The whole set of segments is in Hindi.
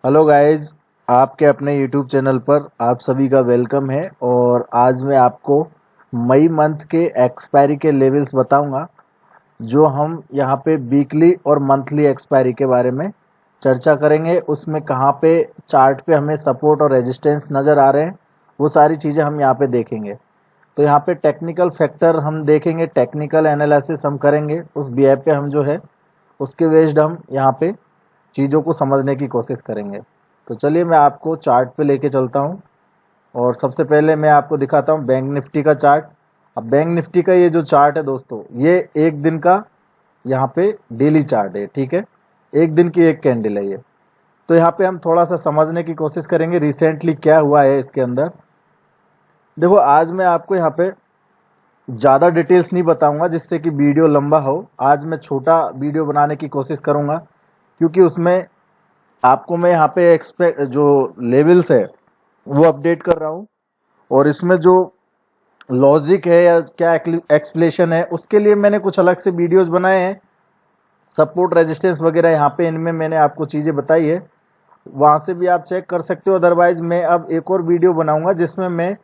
हेलो गाइस, आपके अपने यूट्यूब चैनल पर आप सभी का वेलकम है। और आज मैं आपको मई मंथ के एक्सपायरी के लेवल्स बताऊंगा, जो हम यहाँ पे वीकली और मंथली एक्सपायरी के बारे में चर्चा करेंगे। उसमें कहाँ पे चार्ट पे हमें सपोर्ट और रेजिस्टेंस नज़र आ रहे हैं, वो सारी चीज़ें हम यहाँ पे देखेंगे। तो यहाँ पे टेक्निकल फैक्टर हम देखेंगे, टेक्निकल एनालिसिस हम करेंगे, उस बीएफ पे हम जो है उसके बेस्ड हम यहाँ पे चीज़ों को समझने की कोशिश करेंगे। तो चलिए मैं आपको चार्ट पे लेके चलता हूँ और सबसे पहले मैं आपको दिखाता हूँ बैंक निफ्टी का चार्ट। अब बैंक निफ्टी का ये जो चार्ट है दोस्तों, ये एक दिन का यहाँ पे डेली चार्ट है, ठीक है। एक दिन की एक कैंडल है ये। तो यहाँ पे हम थोड़ा सा समझने की कोशिश करेंगे रिसेंटली क्या हुआ है इसके अंदर। देखो, आज मैं आपको यहाँ पे ज़्यादा डिटेल्स नहीं बताऊंगा जिससे कि वीडियो लंबा हो। आज मैं छोटा वीडियो बनाने की कोशिश करूंगा, क्योंकि उसमें आपको मैं यहाँ पे एक्सपेक्ट जो लेवल्स है वो अपडेट कर रहा हूँ, और इसमें जो लॉजिक है या क्या एक्सप्लेनेशन है उसके लिए मैंने कुछ अलग से वीडियोस बनाए हैं। सपोर्ट रेजिस्टेंस वगैरह यहाँ पे इनमें मैंने आपको चीज़ें बताई है, वहाँ से भी आप चेक कर सकते हो। अदरवाइज मैं अब एक और वीडियो बनाऊंगा जिसमें मैं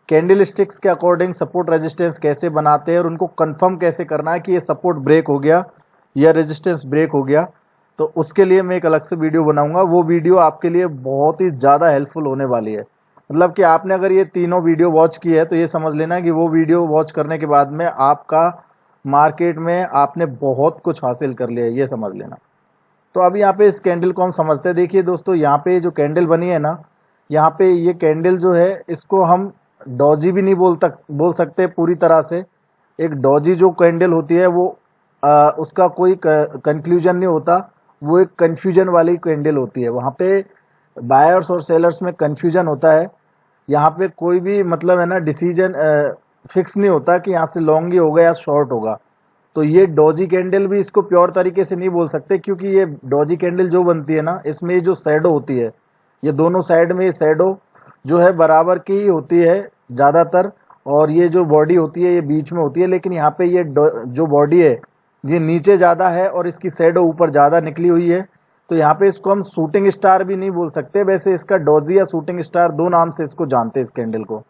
कैंडल स्टिक्स के अकॉर्डिंग सपोर्ट रेजिस्टेंस कैसे बनाते हैं और उनको कंफर्म कैसे करना है कि ये सपोर्ट ब्रेक हो गया या रेजिस्टेंस ब्रेक हो गया। तो उसके लिए मैं एक अलग से वीडियो बनाऊंगा। वो वीडियो आपके लिए बहुत ही ज़्यादा हेल्पफुल होने वाली है। मतलब कि आपने अगर ये तीनों वीडियो वॉच की है तो ये समझ लेना कि वो वीडियो वॉच करने के बाद में आपका मार्केट में आपने बहुत कुछ हासिल कर लिया है, ये समझ लेना। तो अभी यहाँ पे इस कैंडल को हम समझते हैं। देखिए दोस्तों, यहाँ पे जो कैंडल बनी है ना, यहाँ पे ये कैंडल जो है इसको हम डॉजी भी नहीं बोल सकते पूरी तरह से। एक डॉजी जो कैंडल होती है वो उसका कोई कंक्लूजन नहीं होता, वो एक कंफ्यूजन वाली कैंडल होती है। वहाँ पे बायर्स और सेलर्स में कंफ्यूजन होता है। यहाँ पे कोई भी मतलब है ना डिसीजन फिक्स नहीं होता कि यहाँ से लॉन्ग ही होगा या शॉर्ट होगा। तो ये डॉजी कैंडल भी इसको प्योर तरीके से नहीं बोल सकते, क्योंकि ये डॉजी कैंडल जो बनती है ना, इसमें ये जो शैडो होती है, ये दोनों साइड में ये शैडो जो है बराबर की ही होती है ज़्यादातर, और ये जो बॉडी होती है ये बीच में होती है। लेकिन यहाँ पे ये जो बॉडी है ये नीचे ज़्यादा है और इसकी शैडो ऊपर ज़्यादा निकली हुई है। तो यहाँ पे इसको हम शूटिंग स्टार भी नहीं बोल सकते। वैसे इसका डॉजी या शूटिंग स्टार दो नाम से इसको जानते हैं इस कैंडल को।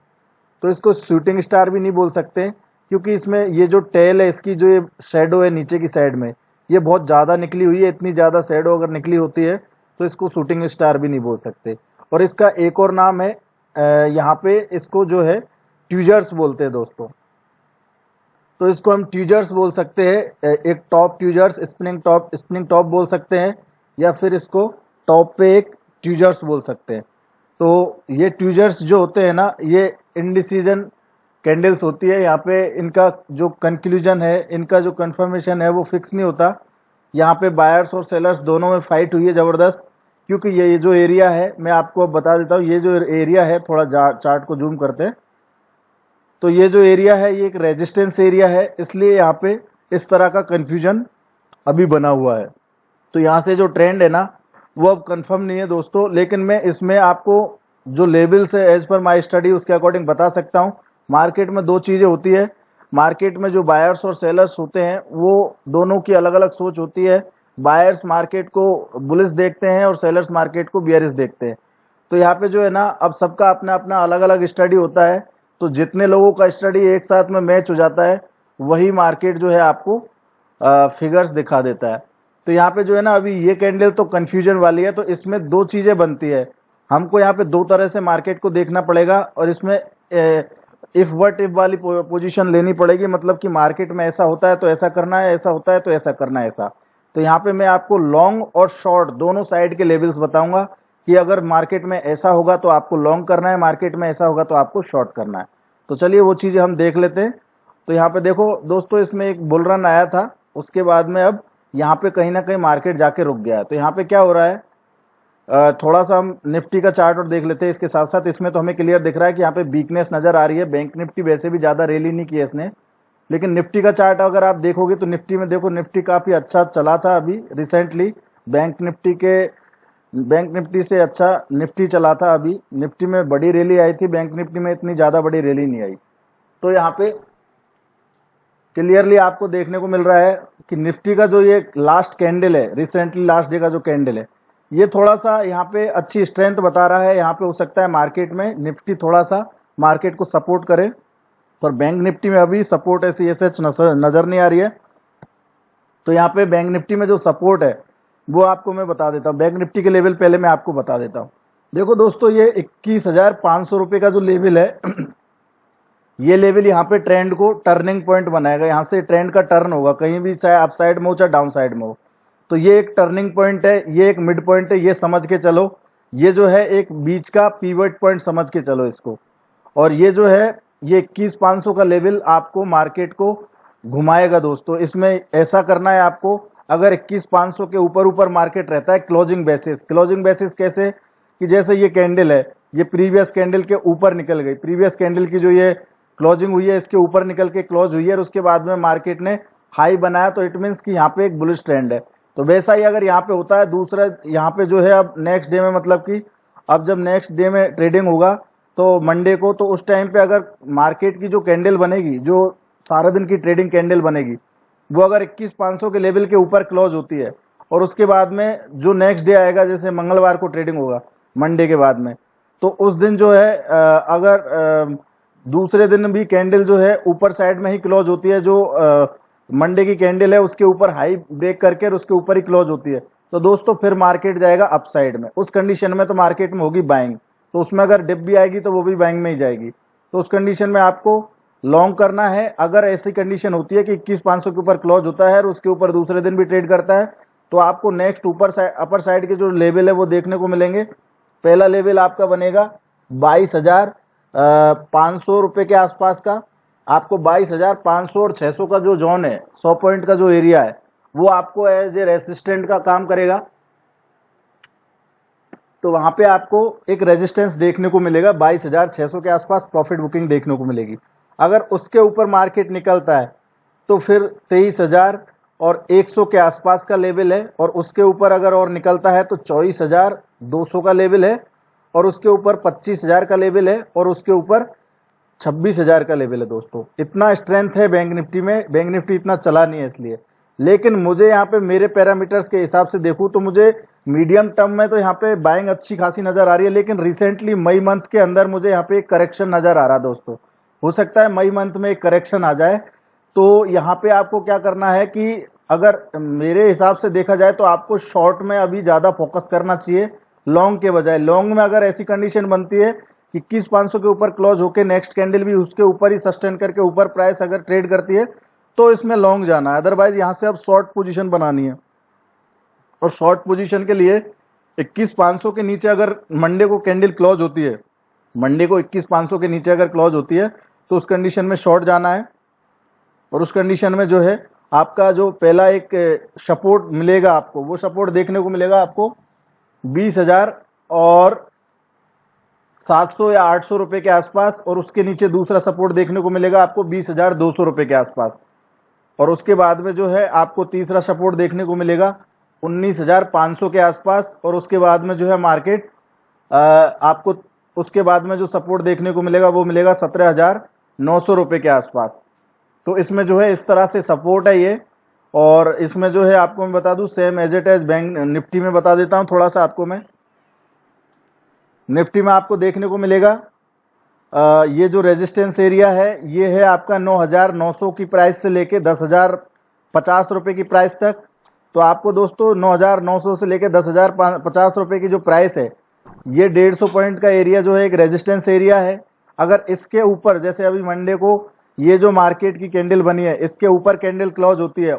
तो इसको शूटिंग स्टार भी नहीं बोल सकते, क्योंकि इसमें ये जो टेल है, इसकी जो ये शेडो है नीचे की साइड में, ये बहुत ज़्यादा निकली हुई है। इतनी ज़्यादा शेडो अगर निकली होती है तो इसको शूटिंग स्टार भी नहीं बोल सकते। और इसका एक और नाम है, यहाँ पे इसको जो है ट्यूजर्स बोलते हैं दोस्तों। तो इसको हम ट्यूजर्स बोल सकते हैं, एक टॉप ट्यूजर्स, स्प्रिंग टॉप बोल सकते हैं, या फिर इसको टॉप पे एक ट्यूजर्स बोल सकते हैं। तो ये ट्यूजर्स जो होते हैं ना, ये इंडिसीजन कैंडल्स होती है। यहाँ पे इनका जो कंक्लूजन है, इनका जो कंफर्मेशन है वो फिक्स नहीं होता। यहाँ पे बायर्स और सेलर्स दोनों में फाइट हुई है ज़बरदस्त, क्योंकि ये जो एरिया है, मैं आपको अब बता देता हूँ। ये जो एरिया है, थोड़ा चार्ट को जूम करते हैं, तो ये जो एरिया है ये एक रेजिस्टेंस एरिया है, इसलिए यहाँ पे इस तरह का कंफ्यूजन अभी बना हुआ है। तो यहाँ से जो ट्रेंड है ना वो अब कंफर्म नहीं है दोस्तों, लेकिन मैं इसमें आपको जो लेवल्स है एज पर माय स्टडी उसके अकॉर्डिंग बता सकता हूँ। मार्केट में दो चीज़ें होती है। मार्केट में जो बायर्स और सेलर्स होते हैं वो दोनों की अलग अलग सोच होती है। बायर्स मार्केट को बुलिश देखते हैं और सेलर्स मार्केट को बियरिश देखते हैं। तो यहाँ पे जो है ना, अब सबका अपना अपना अलग अलग स्टडी होता है। तो जितने लोगों का स्टडी एक साथ में मैच हो जाता है वही मार्केट जो है आपको फिगर्स दिखा देता है। तो यहाँ पे जो है ना, अभी ये कैंडल तो कंफ्यूजन वाली है। तो इसमें दो चीजें बनती है, हमको यहाँ पे दो तरह से मार्केट को देखना पड़ेगा, और इसमें इफ वट इफ वाली पोजीशन लेनी पड़ेगी। मतलब कि मार्केट में ऐसा होता है तो ऐसा करना है, ऐसा होता है तो ऐसा करना है, ऐसा। तो यहाँ पे मैं आपको लॉन्ग और शॉर्ट दोनों साइड के लेवल्स बताऊंगा कि अगर मार्केट में ऐसा होगा तो आपको लॉन्ग करना है, मार्केट में ऐसा होगा तो आपको शॉर्ट करना है। तो चलिए वो चीजें हम देख लेते हैं। तो यहाँ पे देखो दोस्तों, इसमें एक बुल रन आया था, उसके बाद में अब यहाँ पे कहीं ना कहीं मार्केट जाके रुक गया है। तो यहाँ पे क्या हो रहा है, थोड़ा सा हम निफ्टी का चार्ट और देख लेते हैं इसके साथ साथ। इसमें तो हमें क्लियर दिख रहा है कि यहाँ पे वीकनेस नजर आ रही है। बैंक निफ्टी वैसे भी ज्यादा रैली नहीं की है इसने, लेकिन निफ्टी का चार्ट अगर आप देखोगे तो निफ्टी में देखो, निफ्टी काफी अच्छा चला था अभी रिसेंटली। बैंक निफ्टी से अच्छा निफ्टी चला था अभी। निफ्टी में बड़ी रैली आई थी, बैंक निफ्टी में इतनी ज्यादा बड़ी रैली नहीं आई। तो यहाँ पे क्लियरली आपको देखने को मिल रहा है कि निफ्टी का जो ये लास्ट कैंडल है, रिसेंटली लास्ट डे का जो कैंडल है, ये थोड़ा सा यहाँ पे अच्छी स्ट्रेंथ बता रहा है। यहाँ पे हो सकता है मार्केट में निफ्टी थोड़ा सा मार्केट को सपोर्ट करे, पर बैंक निफ्टी में अभी सपोर्ट ऐसी एसएच नजर नहीं आ रही है। तो यहाँ पे बैंक निफ्टी में जो सपोर्ट है वो आपको मैं बता देता हूँ। बैंक निफ्टी के लेवल पहले मैं आपको बता देता हूँ। देखो दोस्तों, ये 21,500 रुपये का जो लेवल है ये लेवल यहाँ पे ट्रेंड को टर्निंग पॉइंट बनाएगा। यहाँ से ट्रेंड का टर्न होगा, कहीं भी चाहे अप साइड में हो चाहे डाउन साइड में हो। तो ये एक टर्निंग पॉइंट है, ये एक मिड पॉइंट है, ये समझ के चलो। ये जो है एक बीच का पीवट पॉइंट समझ के चलो इसको। और ये जो है ये 21,500 का लेवल आपको मार्केट को घुमाएगा दोस्तों। इसमें ऐसा करना है आपको, अगर 21,500 के ऊपर ऊपर मार्केट रहता है क्लोजिंग बेसिस। क्लोजिंग बेसिस कैसे कि जैसे ये कैंडल है, ये प्रीवियस कैंडल के ऊपर निकल गई, प्रीवियस कैंडल की जो ये क्लोजिंग हुई है इसके ऊपर निकल के क्लोज हुई है और उसके बाद में मार्केट ने हाई बनाया, तो इट मीन्स कि यहाँ पे एक बुलिश ट्रेंड है। तो वैसा ही अगर यहाँ पे होता है दूसरा, यहाँ पे जो है अब नेक्स्ट डे में, मतलब कि अब जब नेक्स्ट डे में ट्रेडिंग होगा तो मंडे को, तो उस टाइम पे अगर मार्केट की जो कैंडल बनेगी, जो सारा दिन की ट्रेडिंग कैंडल बनेगी, वो अगर 21,500 के लेवल के ऊपर क्लोज होती है और उसके बाद में जो नेक्स्ट डे आएगा, जैसे मंगलवार को ट्रेडिंग होगा मंडे के बाद में, तो उस दिन जो है अगर दूसरे दिन भी कैंडल जो है ऊपर साइड में ही क्लोज होती है, जो मंडे की कैंडल है उसके ऊपर हाई ब्रेक करके और उसके ऊपर ही क्लोज होती है, तो दोस्तों फिर मार्केट जाएगा अप साइड में। उस कंडीशन में तो मार्केट में होगी बाइंग, तो उसमें अगर डिप भी आएगी तो वो भी बाइंग में ही जाएगी। तो उस कंडीशन में आपको लॉन्ग करना है। अगर ऐसी कंडीशन होती है कि 21,500 के ऊपर क्लोज होता है और उसके ऊपर दूसरे दिन भी ट्रेड करता है, तो आपको नेक्स्ट ऊपर साइड अपर साइड के जो लेवल है वो देखने को मिलेंगे। पहला लेवल आपका बनेगा 22,500 रुपए के आसपास का। आपको 22,500 और 600 का जो जोन है, 100 पॉइंट का जो एरिया है, वो आपको एज ए रेसिस्टेंट का काम करेगा। तो वहां पे आपको एक रेजिस्टेंस देखने को मिलेगा, 22,600 के आसपास प्रॉफिट बुकिंग देखने को मिलेगी। अगर उसके ऊपर मार्केट निकलता है तो फिर 23,100 के आसपास का लेवल है, और उसके ऊपर अगर और निकलता है तो 24,200 का लेवल है, और उसके ऊपर 25,000 का लेवल है, और उसके ऊपर 26,000 का लेवल है। दोस्तों इतना स्ट्रेंथ है बैंक निफ्टी में। बैंक निफ्टी इतना चला नहीं है इसलिए, लेकिन मुझे यहाँ पे मेरे पैरामीटर्स के हिसाब से देखूं तो मुझे मीडियम टर्म में तो यहाँ पे बाइंग अच्छी खासी नजर आ रही है। लेकिन रिसेंटली मई मंथ के अंदर मुझे यहाँ पे एक करेक्शन नजर आ रहा है दोस्तों। हो सकता है मई मंथ में एक करेक्शन आ जाए। तो यहाँ पे आपको क्या करना है कि अगर मेरे हिसाब से देखा जाए तो आपको शॉर्ट में अभी ज्यादा फोकस करना चाहिए लॉन्ग के बजाय। लॉन्ग में अगर ऐसी कंडीशन बनती है कि 21,500 के ऊपर क्लोज होकर नेक्स्ट कैंडल भी उसके ऊपर ही सस्टेन करके ऊपर प्राइस अगर ट्रेड करती है तो इसमें लॉन्ग जाना है। अदरवाइज यहाँ से अब शॉर्ट पोजीशन बनानी है, और शॉर्ट पोजीशन के लिए 21,500 के नीचे अगर मंडे को कैंडल क्लोज होती है, मंडे को 21,500 के नीचे अगर क्लोज होती है तो उस कंडीशन में शॉर्ट जाना है। और उस कंडीशन में जो है आपका जो पहला एक सपोर्ट मिलेगा आपको, वो सपोर्ट देखने को मिलेगा आपको 20,700 या 800 रुपए के आसपास, और उसके नीचे दूसरा सपोर्ट देखने को मिलेगा आपको 20,200 रुपए के आसपास, और उसके बाद में जो है आपको तीसरा सपोर्ट देखने को मिलेगा 19,500 के आसपास, और उसके बाद में जो है मार्केट आपको उसके बाद में जो सपोर्ट देखने को मिलेगा वो मिलेगा 17,900 रुपए के आसपास। तो इसमें जो है इस तरह से सपोर्ट है ये। और इसमें जो है आपको मैं बता दूं, same as it as bank Nifty में बता देता हूं थोड़ा सा आपको मैं। निफ्टी में आपको देखने को मिलेगा ये जो रेजिस्टेंस एरिया है ये है आपका 9,900 की प्राइस से लेके 10,050 रुपए की प्राइस तक। तो आपको दोस्तों 9,900 से लेके 10,050 रुपए की जो प्राइस है, ये 150 पॉइंट का एरिया जो है एक रेजिस्टेंस एरिया है। अगर इसके ऊपर, जैसे अभी मंडे को ये जो मार्केट की कैंडल बनी है इसके ऊपर कैंडल क्लोज होती है,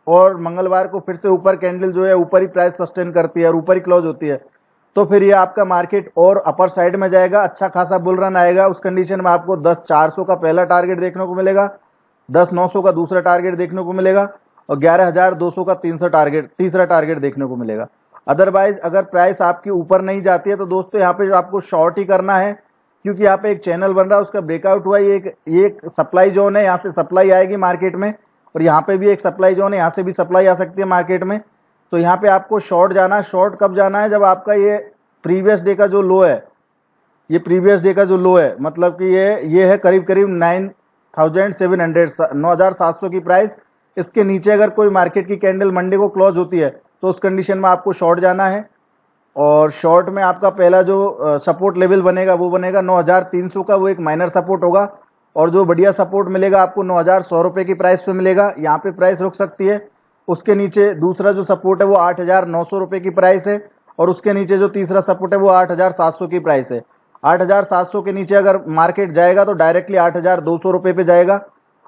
और मंगलवार को फिर से ऊपर कैंडल जो है ऊपर ही प्राइस सस्टेन करती है और ऊपर ही क्लोज होती है, तो फिर ये आपका मार्केट और अपर साइड में जाएगा, अच्छा खासा बुल रन आएगा। उस कंडीशन में आपको 10,400 का पहला टारगेट देखने को मिलेगा, 10,900 का दूसरा टारगेट देखने को मिलेगा, और 11,200 का तीसरा टारगेट देखने को मिलेगा। अदरवाइज अगर प्राइस आपकी ऊपर नहीं जाती है तो दोस्तों यहाँ पे आपको शॉर्ट ही करना है, क्योंकि यहाँ पे एक चैनल बन रहा है, उसका ब्रेकआउट हुआ है। ये एक सप्लाई जोन है, यहाँ से सप्लाई आएगी मार्केट में, और यहाँ पे भी एक सप्लाई जोन है, यहाँ से भी सप्लाई आ सकती है मार्केट में। तो यहाँ पे आपको शॉर्ट जाना है। शॉर्ट कब जाना है? जब आपका ये प्रीवियस डे का जो लो है, ये प्रीवियस डे का जो लो है, मतलब कि ये है करीब करीब 9,700 की प्राइस। इसके नीचे अगर कोई मार्केट की कैंडल मंडे को क्लोज होती है तो उस कंडीशन में आपको शॉर्ट जाना है। और शॉर्ट में आपका पहला जो सपोर्ट लेवल बनेगा वो बनेगा 9300 का, वो एक माइनर सपोर्ट होगा। और जो बढ़िया सपोर्ट मिलेगा आपको 9100 रुपए की प्राइस पे मिलेगा, यहाँ पे प्राइस रुक सकती है। उसके नीचे दूसरा जो सपोर्ट है वो 8900 रुपए की प्राइस है, और उसके नीचे जो तीसरा सपोर्ट है वो 8700 की प्राइस है। 8700 के नीचे अगर मार्केट जाएगा तो डायरेक्टली 8200 रुपए पे जाएगा।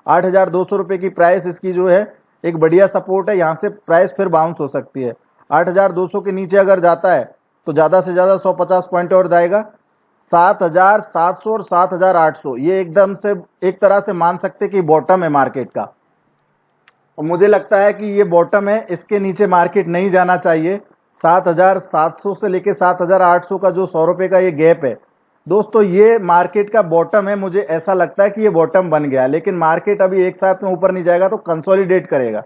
8200 रुपए की प्राइस इसकी जो है एक बढ़िया सपोर्ट है, यहाँ से प्राइस फिर बाउंस हो सकती है। 8200 के नीचे अगर जाता है तो ज्यादा से ज्यादा 150 पॉइंट और जाएगा। 7700 और 7800 ये एकदम से एक तरह से मान सकते कि बॉटम है मार्केट का, और मुझे लगता है कि ये बॉटम है, इसके नीचे मार्केट नहीं जाना चाहिए। 7700 से लेके 7800 का जो 100 रुपए का ये गैप है दोस्तों, ये मार्केट का बॉटम है। मुझे ऐसा लगता है कि ये बॉटम बन गया, लेकिन मार्केट अभी एक साथ में ऊपर नहीं जाएगा तो कंसोलिडेट करेगा।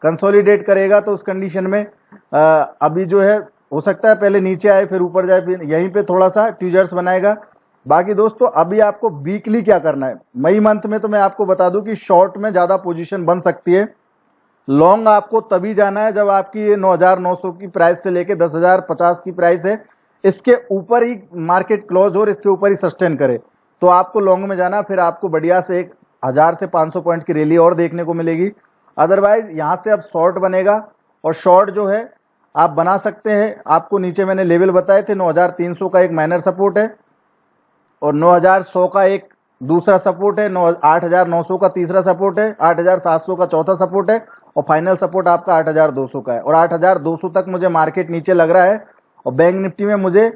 कंसोलिडेट करेगा तो उस कंडीशन में अभी जो है हो सकता है पहले नीचे आए फिर ऊपर जाए, फिर यहीं पे थोड़ा सा ट्यूजर्स बनाएगा। बाकी दोस्तों अभी आपको वीकली क्या करना है, मई मंथ में तो मैं आपको बता दूं कि शॉर्ट में ज्यादा पोजीशन बन सकती है। लॉन्ग आपको तभी जाना है जब आपकी ये 9900 की प्राइस से लेके 10,050 की प्राइस है, इसके ऊपर ही मार्केट क्लोज हो और इसके ऊपर ही सस्टेन करे तो आपको लॉन्ग में जाना। फिर आपको बढ़िया से 1000 से 500 पॉइंट की रैली और देखने को मिलेगी। अदरवाइज यहां से अब शॉर्ट बनेगा, और शॉर्ट जो है आप बना सकते हैं। आपको नीचे मैंने लेवल बताए थे, 9300 का एक माइनर सपोर्ट है, और 9100 का एक दूसरा सपोर्ट है, 8900 का तीसरा सपोर्ट है, 8700 का चौथा सपोर्ट है, और फाइनल सपोर्ट आपका 8200 का है। और 8200 तक मुझे मार्केट नीचे लग रहा है, और बैंक निफ्टी में मुझे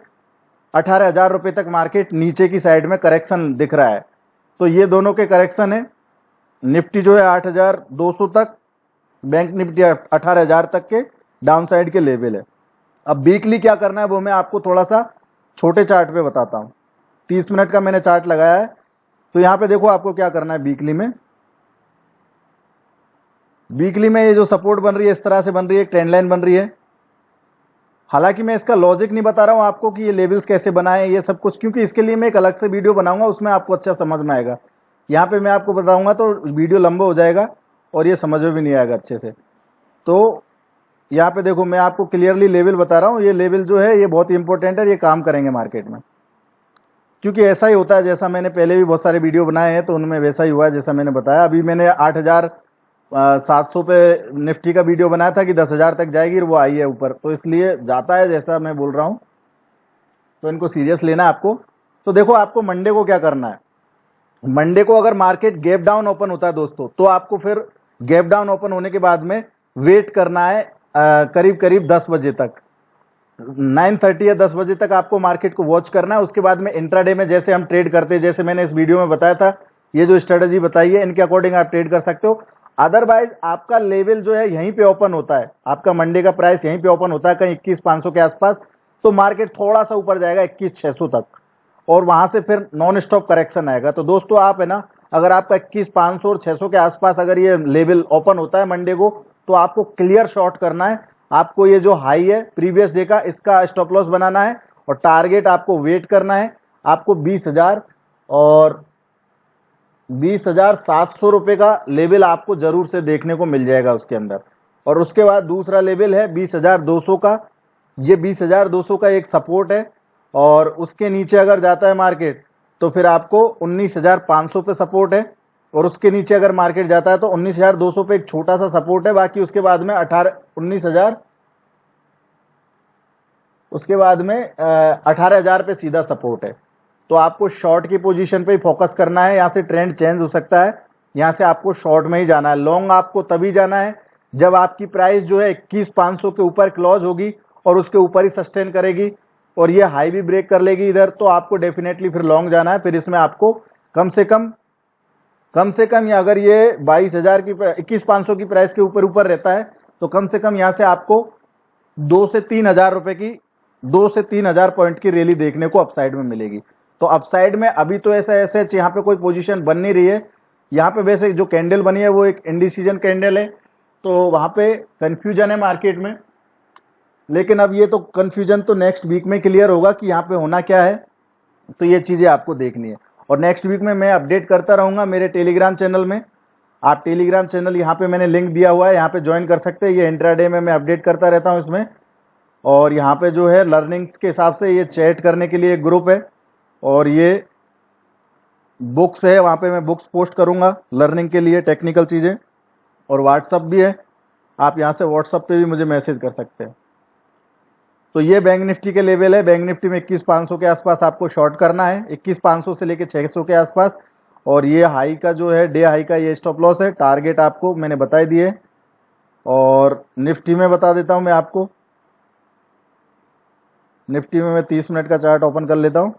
18,000 रुपए तक मार्केट नीचे की साइड में करेक्शन दिख रहा है। तो ये दोनों के करेक्शन है। निफ्टी जो है 8,200 तक, बैंक निफ्टी 18,000 तक के डाउन साइड के लेवल है। अब वीकली क्या करना है वो मैं आपको थोड़ा सा छोटे चार्ट पे बताता हूं। 30 मिनट का मैंने चार्ट लगाया है, तो यहां पे देखो आपको क्या करना है। वीकली में ये जो सपोर्ट बन रही है इस तरह से बन रही है, एक ट्रेंड लाइन बन रही है। हालांकि मैं इसका लॉजिक नहीं बता रहा हूं आपको कि ये लेवल्स कैसे बनाए ये सब कुछ, क्योंकि इसके लिए मैं एक अलग से वीडियो बनाऊंगा, उसमें आपको अच्छा समझ में आएगा। यहाँ पे मैं आपको बताऊंगा तो वीडियो लंबा हो जाएगा और ये समझ में भी नहीं आएगा अच्छे से। तो यहाँ पे देखो मैं आपको क्लियरली लेवल बता रहा हूँ, ये लेवल जो है ये बहुत ही इंपॉर्टेंट है, ये काम करेंगे मार्केट में। क्योंकि ऐसा ही होता है, जैसा मैंने पहले भी बहुत सारे वीडियो बनाए हैं तो उनमें वैसा ही हुआ है जैसा मैंने बताया। अभी मैंने 8,700 पे निफ्टी का वीडियो बनाया था कि 10,000 तक जाएगी, और वो आई है ऊपर, तो इसलिए जाता है जैसा मैं बोल रहा हूँ, तो इनको सीरियस लेना है आपको। तो देखो आपको मंडे को क्या करना है। मंडे को अगर मार्केट गैप डाउन ओपन होता है दोस्तों, तो आपको फिर गैप डाउन ओपन होने के बाद में वेट करना है करीब करीब 10 बजे तक, 9:30 या 10 बजे तक आपको मार्केट को वॉच करना है। उसके बाद में इंट्राडे में जैसे हम ट्रेड करते हैं, जैसे मैंने इस वीडियो में बताया था, ये जो स्ट्रेटजी बताई है इनके अकॉर्डिंग आप ट्रेड कर सकते हो। अदरवाइज आपका लेवल जो है यहीं पे ओपन होता है, आपका मंडे का प्राइस यहीं पे ओपन होता है कहीं 21,500 के आसपास, तो मार्केट थोड़ा सा ऊपर जाएगा 21,600 तक, और वहां से फिर नॉन स्टॉप करेक्शन आएगा। तो दोस्तों आप है ना, अगर आपका 21,500 और 600 के आसपास अगर ये लेवल ओपन होता है मंडे को, तो आपको क्लियर शॉर्ट करना है। आपको ये जो हाई है प्रीवियस डे का, इसका स्टॉप लॉस बनाना है, और टारगेट आपको वेट करना है। आपको 20,000 और 20,700 रुपए का लेवल आपको जरूर से देखने को मिल जाएगा उसके अंदर। और उसके बाद दूसरा लेवल है 20,200 का, ये 20,200 का एक सपोर्ट है, और उसके नीचे अगर जाता है मार्केट तो फिर आपको 19,500 पे सपोर्ट है, और उसके नीचे अगर मार्केट जाता है तो 19,200 पे एक छोटा सा सपोर्ट है। बाकी उसके बाद में 19,000, उसके बाद में 18,000 पे सीधा सपोर्ट है। तो आपको शॉर्ट की पोजीशन पे ही फोकस करना है, यहाँ से ट्रेंड चेंज हो सकता है, यहाँ से आपको शॉर्ट में ही जाना है। लॉन्ग आपको तभी जाना है जब आपकी प्राइस जो है 21,500 के ऊपर क्लोज होगी और उसके ऊपर ही सस्टेन करेगी, और ये हाई भी ब्रेक कर लेगी इधर, तो आपको डेफिनेटली फिर लॉन्ग जाना है। फिर इसमें आपको कम से कम या अगर ये 22,000 की 21,500 की प्राइस के ऊपर रहता है तो कम से कम यहाँ से आपको 2 से 3,000 रुपए की 2 से 3,000 पॉइंट की रैली देखने को अपसाइड में मिलेगी। तो अपसाइड में अभी तो ऐसा यहाँ पे कोई पोजीशन बन नहीं रही है। यहाँ पे वैसे जो कैंडल बनी है वो एक इंडिसीजन कैंडल है, तो वहां पे कंफ्यूजन है मार्केट में, लेकिन अब ये तो कंफ्यूजन तो नेक्स्ट वीक में क्लियर होगा कि यहाँ पे होना क्या है। तो ये चीजें आपको देखनी है, और नेक्स्ट वीक में मैं अपडेट करता रहूंगा मेरे टेलीग्राम चैनल में। आप टेलीग्राम चैनल यहाँ पे मैंने लिंक दिया हुआ है, यहाँ पे ज्वाइन कर सकते हैं। ये इंट्राडे में मैं अपडेट करता रहता हूँ इसमें, और यहाँ पे जो है लर्निंग्स के हिसाब से ये चैट करने के लिए एक ग्रुप है, और ये बुक्स है, वहाँ पे मैं बुक्स पोस्ट करूँगा लर्निंग के लिए टेक्निकल चीज़ें, और व्हाट्सअप भी है, आप यहाँ से व्हाट्सअप पे भी मुझे मैसेज कर सकते हैं। तो ये बैंक निफ्टी के लेवल है। बैंक निफ्टी में 21,500 के आसपास आपको शॉर्ट करना है, 21,500 से लेके 600 के आसपास। और ये हाई का जो है, डे हाई का ये स्टॉप लॉस है। टारगेट आपको मैंने बता दिए। और निफ्टी में बता देता हूं मैं आपको। निफ्टी में मैं 30 मिनट का चार्ट ओपन कर लेता हूं।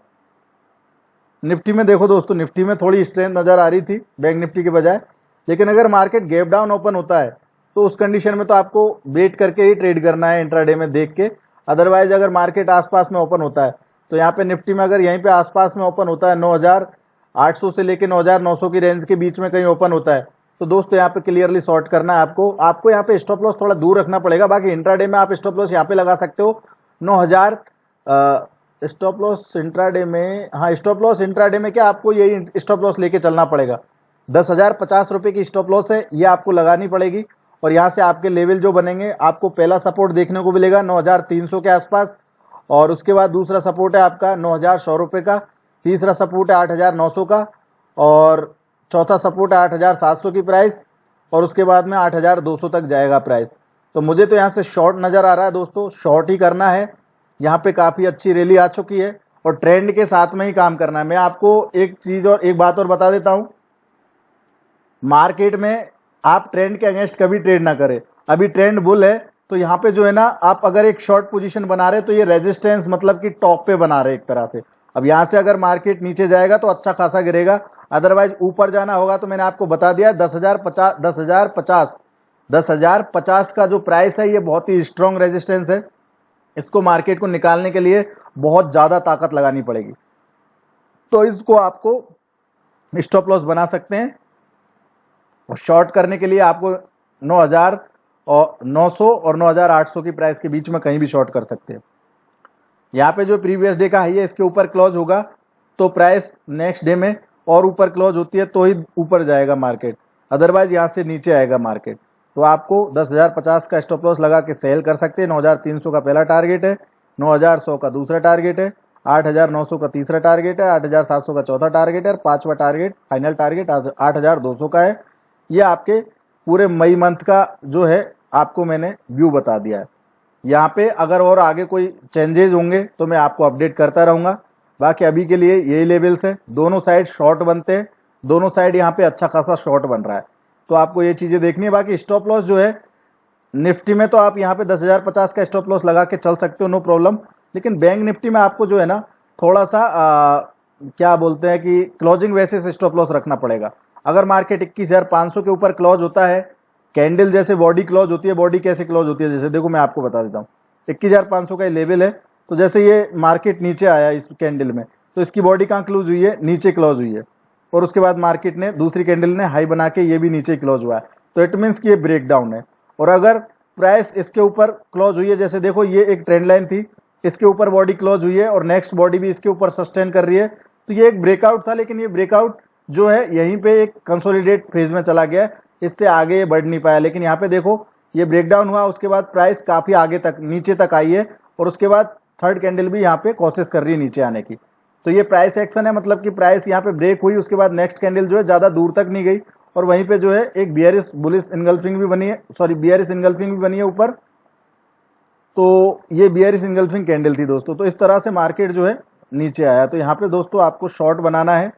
निफ्टी में देखो दोस्तों, निफ्टी में थोड़ी स्ट्रेंथ नजर आ रही थी बैंक निफ्टी के बजाय, लेकिन अगर मार्केट गैप डाउन ओपन होता है तो उस कंडीशन में तो आपको वेट करके ही ट्रेड करना है, इंट्राडे में देख के। अदरवाइज अगर मार्केट आसपास में ओपन होता है तो यहाँ पे निफ्टी में अगर यहीं पे आसपास में ओपन होता है, 9,800 से लेके 9,900 की रेंज के बीच में कहीं ओपन होता है, तो दोस्तों यहाँ पे क्लियरली शॉर्ट करना है आपको यहाँ पे स्टॉप लॉस थोड़ा दूर रखना पड़ेगा। बाकी इंट्राडे में आप स्टॉप लॉस यहाँ पे लगा सकते हो 9,000। स्टॉप लॉस इंट्राडे में, हाँ स्टॉप लॉस इंट्राडे में क्या आपको यही स्टॉप लॉस लेके चलना पड़ेगा। 10,050 रुपए की स्टॉप लॉस है, ये आपको लगानी पड़ेगी। और यहाँ से आपके लेवल जो बनेंगे, आपको पहला सपोर्ट देखने को मिलेगा 9,300 के आसपास, और उसके बाद दूसरा सपोर्ट है आपका 9,100 रुपए का, तीसरा सपोर्ट है 8,900 का, और चौथा सपोर्ट है 8,700 की प्राइस, और उसके बाद में 8,200 तक जाएगा प्राइस। तो मुझे तो यहाँ से शॉर्ट नजर आ रहा है दोस्तों, शॉर्ट ही करना है। यहाँ पे काफी अच्छी रैली आ चुकी है और ट्रेंड के साथ में ही काम करना है। मैं आपको एक चीज और एक बात और बता देता हूं, मार्केट में आप ट्रेंड के अगेंस्ट कभी ट्रेड ना करें। अभी ट्रेंड बुल है तो यहाँ पे जो है ना, आप अगर एक शॉर्ट पोजीशन बना रहे तो ये रेजिस्टेंस मतलब कि टॉप पे बना रहे एक तरह से। अब यहाँ से अगर मार्केट नीचे जाएगा तो अच्छा खासा गिरेगा, अदरवाइज ऊपर जाना होगा। तो मैंने आपको बता दिया 10,050 का जो प्राइस है, ये बहुत ही स्ट्रॉन्ग रेजिस्टेंस है। इसको मार्केट को निकालने के लिए बहुत ज्यादा ताकत लगानी पड़ेगी, तो इसको आपको स्टॉप लॉस बना सकते हैं। और शॉर्ट करने के लिए आपको 9,900 और 9,800 की प्राइस के बीच में कहीं भी शॉर्ट कर सकते हैं। यहाँ पे जो प्रीवियस डे का हाई है, इसके ऊपर क्लोज होगा तो प्राइस नेक्स्ट डे में और ऊपर क्लोज होती है तो ही ऊपर जाएगा मार्केट, अदरवाइज यहाँ से नीचे आएगा मार्केट। तो आपको 10,050 का स्टॉप लॉस लगा के सेल कर सकते हैं। 9,300 का पहला टारगेट है, 9,100 का दूसरा टारगेट है, 8,900 का तीसरा टारगेट है, 8,700 का चौथा टारगेट है, और पांचवा टारगेट, फाइनल टारगेट 8,200 का है। ये आपके पूरे मई मंथ का जो है आपको मैंने व्यू बता दिया है। यहाँ पे अगर और आगे कोई चेंजेस होंगे तो मैं आपको अपडेट करता रहूंगा। बाकी अभी के लिए यही लेवल्स है, दोनों साइड शॉर्ट बनते हैं, दोनों साइड यहाँ पे अच्छा खासा शॉर्ट बन रहा है, तो आपको ये चीजें देखनी है। बाकी स्टॉप लॉस जो है निफ्टी में, तो आप यहाँ पे 10,050 का स्टॉप लॉस लगा के चल सकते हो, नो प्रॉब्लम। लेकिन बैंक निफ्टी में आपको जो है ना, थोड़ा सा क्या बोलते हैं कि क्लोजिंग वैसे से स्टॉप लॉस रखना पड़ेगा। अगर मार्केट 21,500 के ऊपर क्लोज होता है, कैंडल जैसे बॉडी क्लोज होती है, बॉडी कैसे क्लोज होती है, जैसे देखो मैं आपको बता देता हूँ। 21,500 का ये लेवल है, तो जैसे ये मार्केट नीचे आया इस कैंडल में, तो इसकी बॉडी कहाँ क्लोज हुई है, नीचे क्लोज हुई है, और उसके बाद मार्केट ने दूसरी कैंडल ने हाई बना के ये भी नीचे क्लोज हुआ है, तो इट मीन्स कि ये ब्रेक डाउन है। और अगर प्राइस इसके ऊपर क्लोज हुई है, जैसे देखो ये एक ट्रेंड लाइन थी, इसके ऊपर बॉडी क्लोज हुई है और नेक्स्ट बॉडी भी इसके ऊपर सस्टेन कर रही है, तो ये एक ब्रेकआउट था। लेकिन ये ब्रेकआउट जो है यहीं पे एक कंसोलिडेट फेज में चला गया, इससे आगे ये बढ़ नहीं पाया। लेकिन यहाँ पे देखो ये ब्रेकडाउन हुआ, उसके बाद प्राइस काफी आगे तक नीचे तक आई है, और उसके बाद थर्ड कैंडल भी यहाँ पे कोशिश कर रही है नीचे आने की। तो ये प्राइस एक्शन है, मतलब कि प्राइस यहाँ पे ब्रेक हुई, उसके बाद नेक्स्ट कैंडल जो है ज्यादा दूर तक नहीं गई, और वहीं पे जो है एक बियरिश बुलिश इनगल्फिंग भी बनी है, सॉरी बियरिश इनगल्फिंग भी बनी है ऊपर। तो ये बियरिश इनगल्फिंग कैंडल थी दोस्तों। तो इस तरह से मार्केट जो है नीचे आया। तो यहाँ पे दोस्तों आपको शॉर्ट बनाना है।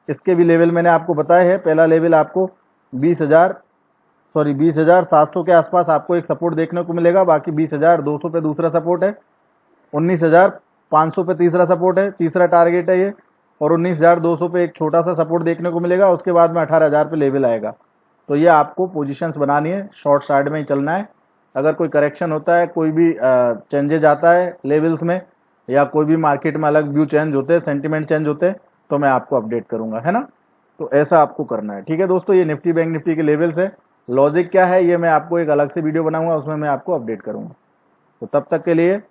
इसके भी लेवल मैंने आपको बताया है। पहला लेवल आपको 20,700 के आसपास आपको एक सपोर्ट देखने को मिलेगा। बाकी 20,200 पे दूसरा सपोर्ट है, 19,500 पे तीसरा सपोर्ट है, तीसरा टारगेट है ये, और 19,200 पे एक छोटा सा सपोर्ट देखने को मिलेगा। उसके बाद में 18,000 पे लेवल आएगा। तो ये आपको पोजीशंस बनानी है, शॉर्ट साइड में ही चलना है। अगर कोई करेक्शन होता है, कोई भी चेंजेज आता है लेवल्स में, या कोई भी मार्केट में अलग व्यू चेंज होते हैं, सेंटिमेंट चेंज होते हैं, तो मैं आपको अपडेट करूंगा, है ना। तो ऐसा आपको करना है, ठीक है दोस्तों। ये निफ्टी बैंक निफ्टी के लेवल्स है। लॉजिक क्या है ये मैं आपको एक अलग से वीडियो बनाऊंगा, उसमें मैं आपको अपडेट करूंगा। तो तब तक के लिए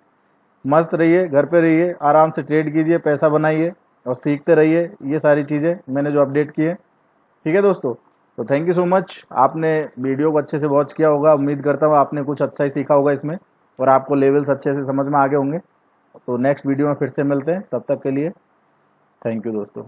मस्त रहिए, घर पे रहिए, आराम से ट्रेड कीजिए, पैसा बनाइए और सीखते रहिए ये सारी चीजें मैंने जो अपडेट की है, ठीक है दोस्तों। तो थैंक यू सो मच। आपने वीडियो को अच्छे से वॉच किया होगा, उम्मीद करता हूँ आपने कुछ अच्छा ही सीखा होगा इसमें। और आपको लेवल्स अच्छे से समझ में आ गए होंगे। तो नेक्स्ट वीडियो में फिर से मिलते हैं, तब तक के लिए थैंक यू दोस्तों।